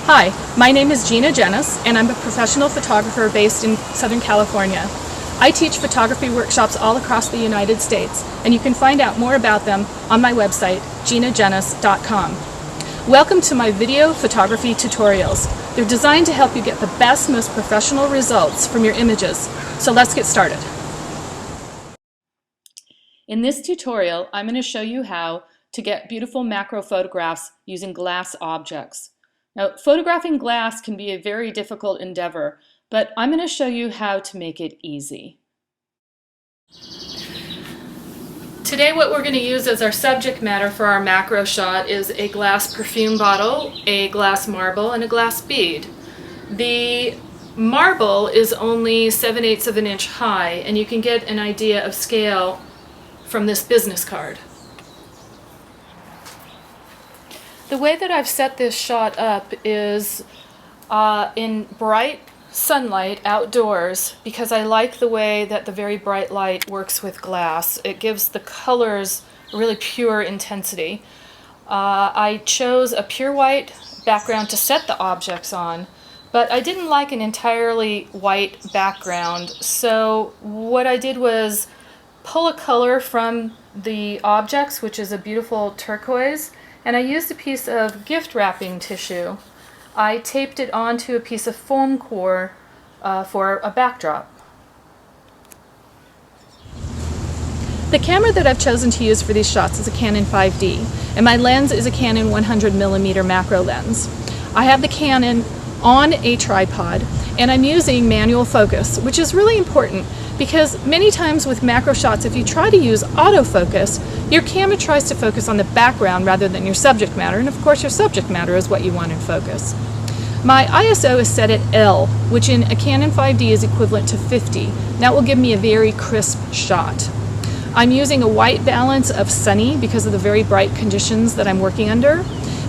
Hi, my name is Gina Jenis, and I'm a professional photographer based in Southern California. I teach photography workshops all across the United States, and you can find out more about them on my website, ginajenis.com. Welcome to my video photography tutorials. They're designed to help you get the best, most professional results from your images. So let's get started. In this tutorial, I'm going to show you how to get beautiful macro photographs using glass objects. Now, photographing glass can be a very difficult endeavor, but I'm going to show you how to make it easy. Today what we're going to use as our subject matter for our macro shot is a glass perfume bottle, a glass marble, and a glass bead. The marble is only 7/8 of an inch high, and you can get an idea of scale from this business card. The way that I've set this shot up is in bright sunlight outdoors, because I like the way that the very bright light works with glass. It gives the colors a really pure intensity. I chose a pure white background to set the objects on, but I didn't like an entirely white background, so what I did was pull a color from the objects, which is a beautiful turquoise, and I used a piece of gift wrapping tissue. I taped it onto a piece of foam core for a backdrop. The camera that I've chosen to use for these shots is a Canon 5D, and my lens is a Canon 100mm macro lens. I have the Canon on a tripod, and I'm using manual focus, which is really important because many times with macro shots, if you try to use autofocus, your camera tries to focus on the background rather than your subject matter, and of course your subject matter is what you want in focus. My ISO is set at L, which in a Canon 5D is equivalent to 50. That will give me a very crisp shot. I'm using a white balance of sunny because of the very bright conditions that I'm working under.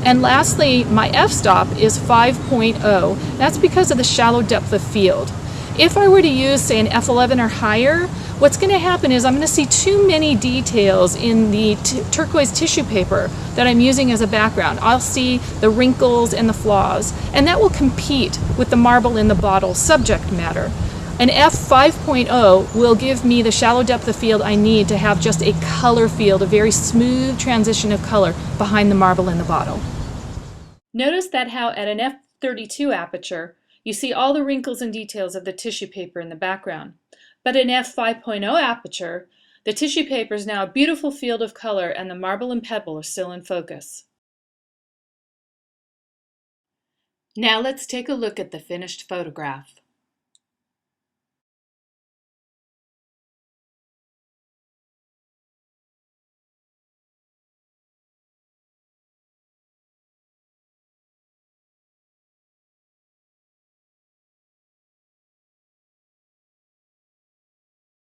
And lastly, my f-stop is 5.0. That's because of the shallow depth of field. If I were to use, say, an f11 or higher, what's going to happen is I'm going to see too many details in the turquoise tissue paper that I'm using as a background. I'll see the wrinkles and the flaws, and that will compete with the marble in the bottle subject matter. An f5.0 will give me the shallow depth of field I need to have just a color field, a very smooth transition of color behind the marble in the bottle. Notice that how at an f32 aperture, you see all the wrinkles and details of the tissue paper in the background. But in f5.0 aperture, the tissue paper is now a beautiful field of color and the marble and pebble are still in focus. Now let's take a look at the finished photograph.